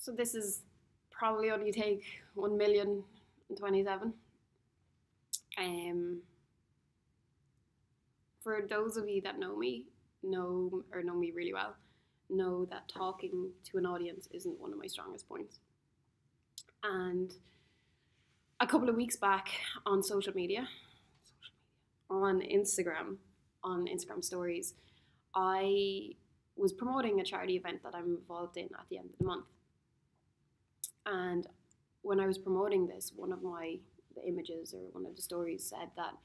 So this is probably only take 1,027,000. For those of you that know me, know me really well, know that talking to an audience isn't one of my strongest points. And a couple of weeks back on social media, on Instagram stories, I was promoting a charity event that I'm involved in at the end of the month. And when I was promoting this, one of the images or one of the stories said that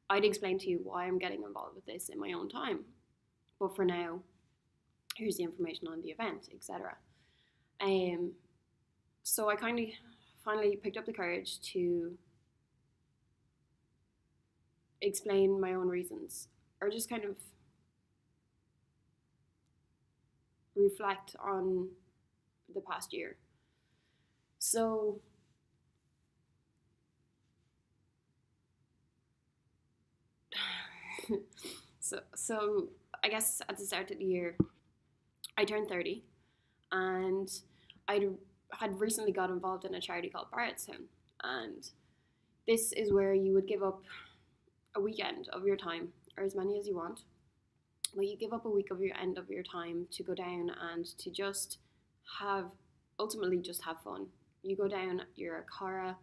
I'd explain to you why I'm getting involved with this in my own time. But for now, here's the information on the event, etc. So I kind of finally picked up the courage to explain my own reasons, or just kind of reflect on the past year. So so I guess at the start of the year, I turned 30, and I had recently got involved in a charity called Barrettstown, and this is where you would give up a weekend of your time, or as many as you want, but you give up a week of your end of your time to go down and to just ultimately just have fun. You go down, you're a cara,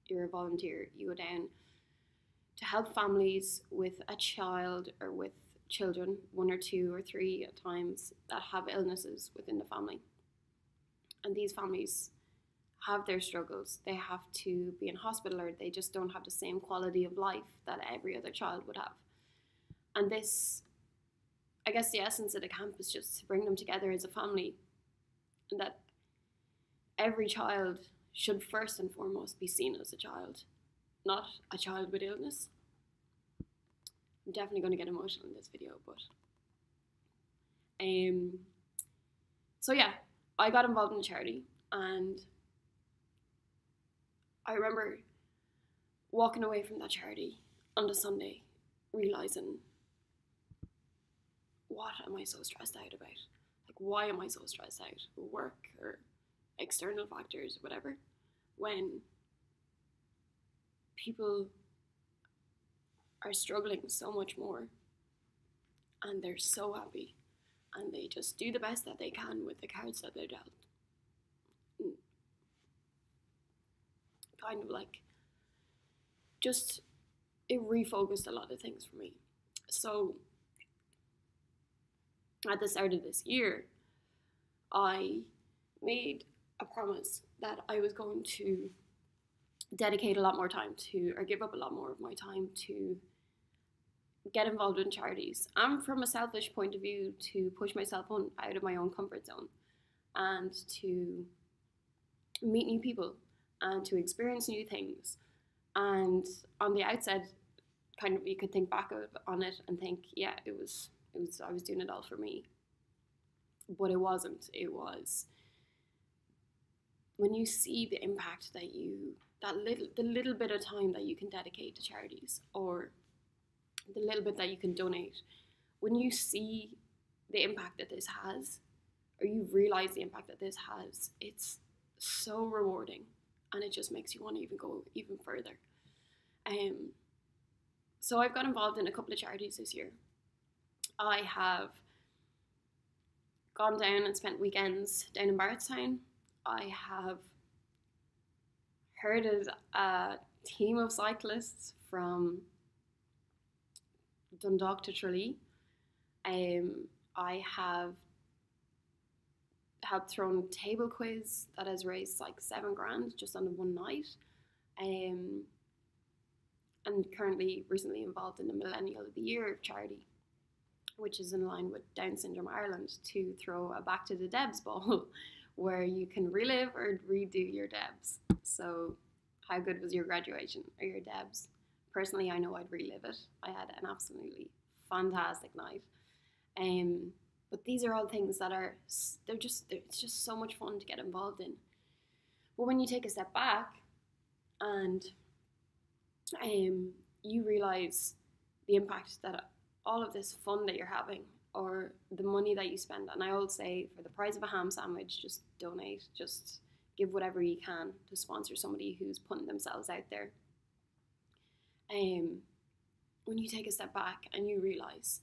you're a volunteer, you go down to help families with a child or with children, 1 or 2 or 3 at times, that have illnesses within the family. And these families have their struggles. They have to be in hospital, or they just don't have the same quality of life that every other child would have. And this, I guess the essence of the camp is just to bring them together as a family, and that every child should first and foremost be seen as a child, not a child with illness. I'm definitely going to get emotional in this video, but so yeah, I got involved in a charity, and I remember walking away from that charity on the Sunday realizing, what am I so stressed out about? Like, why am I so stressed out? Work or external factors, whatever, when people are struggling so much more, and they're so happy, and they just do the best that they can with the cards that they're dealt. Kind of like, just, it refocused a lot of things for me. So at the start of this year, I made a promise that I was going to dedicate a lot more time to, or give up a lot more of my time to get involved in charities. And from a selfish point of view, to push myself out of my own comfort zone, and to meet new people, and to experience new things. And on the outset, kind of, you could think back on it and think, yeah, I was doing it all for me. But it wasn't. It was, when you see the impact that the little bit of time that you can dedicate to charities, or the little bit that you can donate, when you see the impact that this has, or you realize the impact that this has, it's so rewarding, and it just makes you want to even go even further. So I've got involved in a couple of charities this year. I have gone down and spent weekends down in Barrettstown. I have herded a team of cyclists from Dundalk to Tralee. I have helped thrown a table quiz that has raised like $7,000 just on one night. And currently recently involved in the Millennial of the Year charity, which is in line with Down Syndrome Ireland, to throw a Back to the Debs ball where you can relive or redo your Debs. So how good was your graduation or your Debs? Personally, I know I'd relive it. I had an absolutely fantastic night. But these are all things that it's just so much fun to get involved in. But when you take a step back and you realize the impact that all of this fun that you're having, or the money that you spend. And I always say, for the price of a ham sandwich, just donate, just give whatever you can to sponsor somebody who's putting themselves out there. When you take a step back and you realize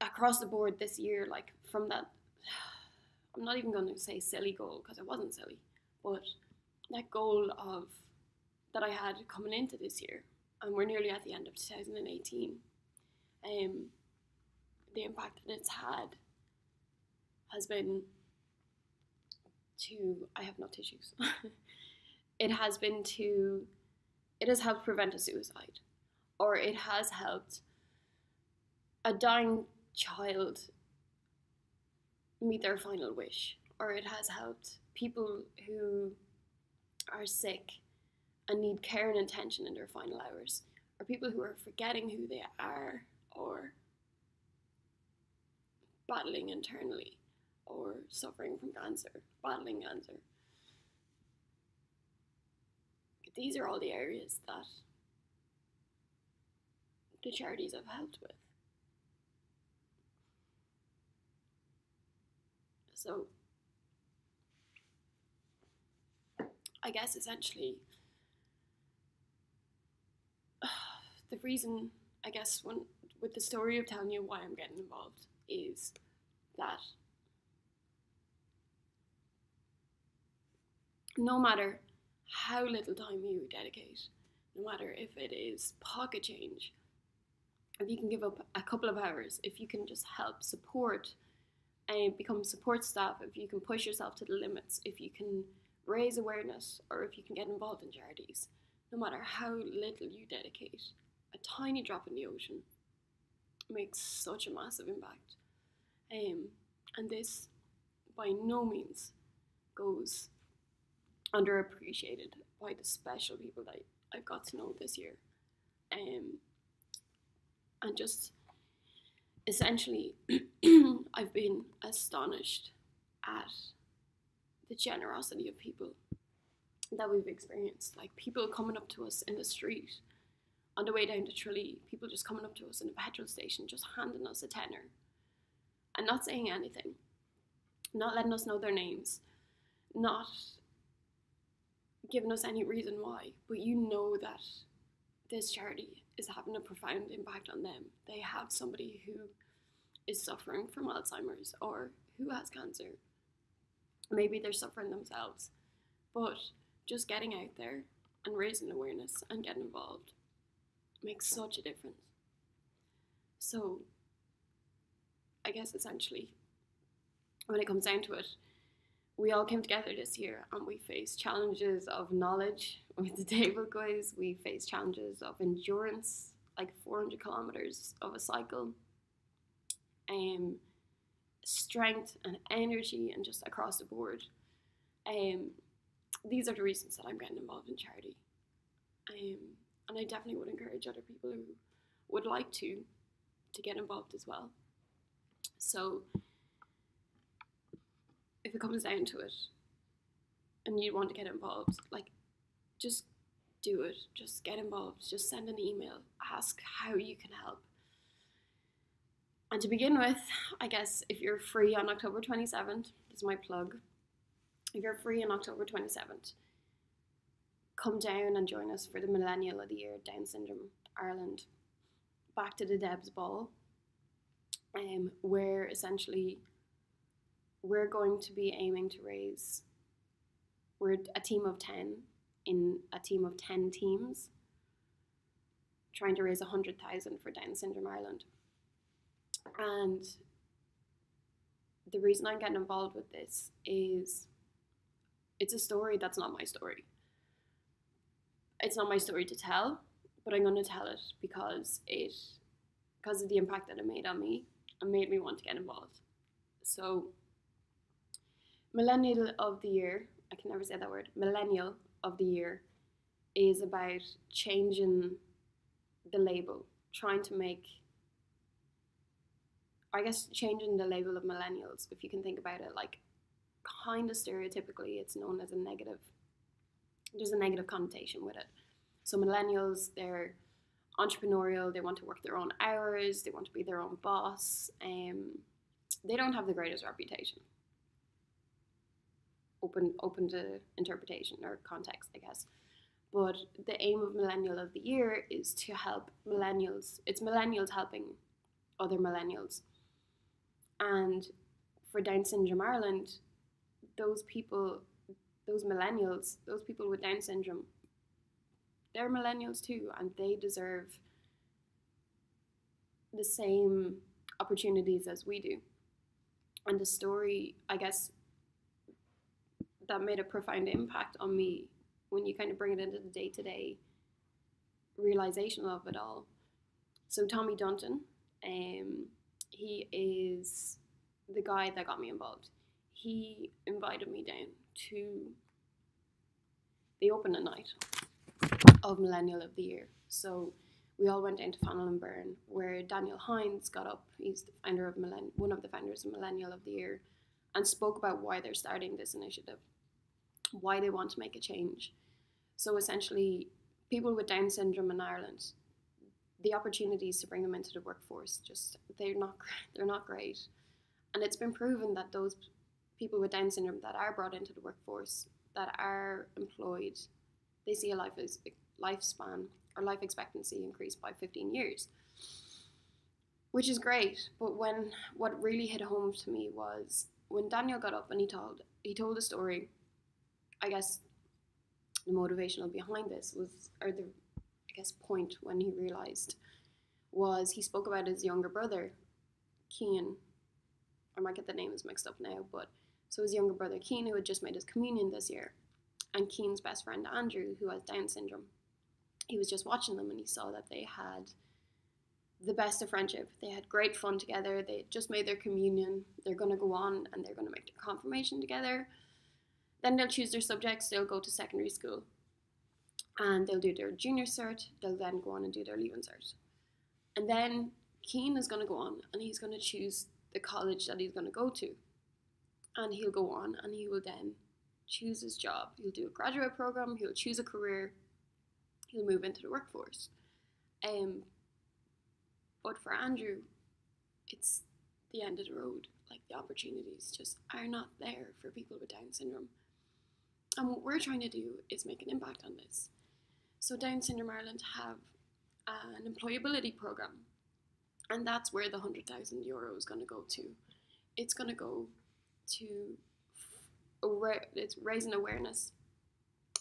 across the board this year, like from that, I'm not even going to say silly goal because it wasn't silly, but that goal of that I had coming into this year, and we're nearly at the end of 2018, the impact that it's had has been to, I have no tissues. It has helped prevent a suicide, or it has helped a dying child meet their final wish, or it has helped people who are sick and need care and attention in their final hours, or people who are forgetting who they are, or battling internally, or suffering from cancer, battling cancer. These are all the areas that the charities have helped with. So, I guess essentially, the reason, I guess, with the story of telling you why I'm getting involved is that no matter how little time you dedicate, no matter if it is pocket change, if you can give up a couple of hours, if you can just help support and become support staff, if you can push yourself to the limits, if you can raise awareness, or if you can get involved in charities, no matter how little you dedicate, a tiny drop in the ocean makes such a massive impact. And this by no means goes underappreciated by the special people that I've got to know this year. And just essentially, I've been astonished at the generosity of people that we've experienced. Like people coming up to us in the street on the way down to Tralee, people just coming up to us in a petrol station, just handing us a tenner and not saying anything, not letting us know their names, not giving us any reason why, but you know that this charity is having a profound impact on them. They have somebody who is suffering from Alzheimer's or who has cancer. Maybe they're suffering themselves, but just getting out there and raising awareness and getting involved makes such a difference. So I guess essentially, when it comes down to it, we all came together this year and we faced challenges of knowledge with the table quiz. We faced challenges of endurance, like 400 kilometers of a cycle, strength and energy, and just across the board. These are the reasons that I'm getting involved in charity. And I definitely would encourage other people who would like to get involved as well. So if it comes down to it and you want to get involved, like, just do it. Just get involved. Just send an email. Ask how you can help. And to begin with, I guess if you're free on October 27th, this is my plug. If you're free on October 27th, come down and join us for the Millennial of the Year Down Syndrome Ireland. Back to the Debs Ball, where essentially we're going to be aiming to raise, we're a team of 10 in a team of 10 teams, trying to raise 100,000 for Down Syndrome Ireland. And the reason I'm getting involved with this is it's a story that's not my story. It's not my story to tell, but I'm going to tell it because of the impact that it made on me and made me want to get involved. So, Millennial of the Year, I can never say that word, Millennial of the Year is about changing the label, trying to make, I guess, changing the label of millennials, if you can think about it, like, kind of stereotypically, it's known as a negative, there's a negative connotation with it. So millennials, they're entrepreneurial. They want to work their own hours. They want to be their own boss. They don't have the greatest reputation. Open to interpretation or context, I guess. But the aim of Millennial of the Year is to help millennials. It's millennials helping other millennials. And for Down Syndrome Ireland, those people, those millennials, those people with Down syndrome, they're millennials too, and they deserve the same opportunities as we do. And the story, I guess, that made a profound impact on me when you kind of bring it into the day-to-day realization of it all. So Tommy Dunton, he is the guy that got me involved. He invited me down to the opening night of Millennial of the Year. So we all went down to Fannel and Burn, where Daniel Hines got up. He's the founder of one of the founders of Millennial of the Year, and spoke about why they're starting this initiative, why they want to make a change. So essentially, people with Down syndrome in Ireland, the opportunities to bring them into the workforce, they're not great. And it's been proven that those people with Down syndrome that are brought into the workforce, that are employed, they see a lifespan or life expectancy increase by 15 years, which is great. But what really hit home to me was when Daniel got up and he told a story. I guess the motivational behind this was, or the point when he realized, was he spoke about his younger brother, Cian. I might get the names mixed up now, but so his younger brother Cian, who had just made his communion this year, and Cian's best friend Andrew, who has Down syndrome. He was just watching them and he saw that they had the best of friendship. They had great fun together. They had just made their communion. They're going to go on and they're going to make their confirmation together. Then they'll choose their subjects. They'll go to secondary school and they'll do their junior cert. They'll then go on and do their leaving cert. And then Cian is going to go on and he's going to choose the college that he's going to go to. And he'll go on and he will then choose his job. He'll do a graduate program. He'll choose a career. He'll move into the workforce. But for Andrew, it's the end of the road. Like, the opportunities just are not there for people with Down syndrome. And what we're trying to do is make an impact on this. So Down Syndrome Ireland have an employability program, and that's where the €100,000 is going to go to. It's going to go to it's raising awareness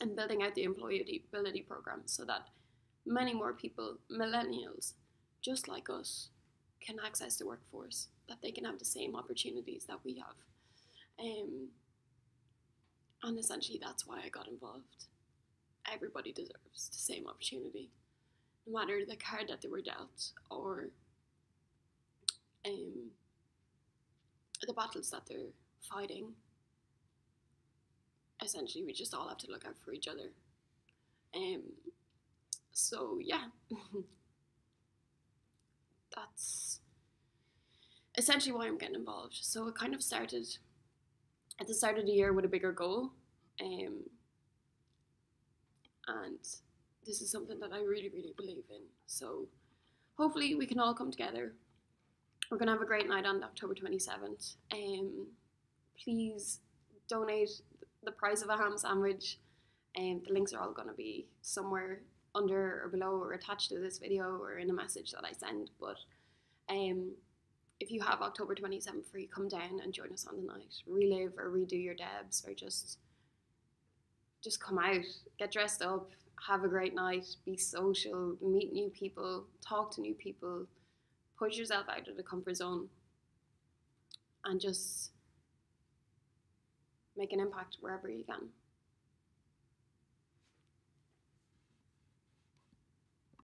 and building out the employability program so that many more people, millennials, just like us, can access the workforce, that they can have the same opportunities that we have. And essentially that's why I got involved. Everybody deserves the same opportunity, no matter the card that they were dealt or the battles that they're fighting. Essentially, we just all have to look out for each other. So yeah, that's essentially why I'm getting involved. So it kind of started at the start of the year with a bigger goal, and this is something that I really, really believe in. So hopefully we can all come together. We're going to have a great night on October 27th. Please donate the price of a ham sandwich. The links are all going to be somewhere under or below or attached to this video or in a message that I send. But if you have October 27th free, come down and join us on the night. Relive or redo your debs, or just come out, get dressed up, have a great night, be social, meet new people, talk to new people, push yourself out of the comfort zone, and just make an impact wherever you can.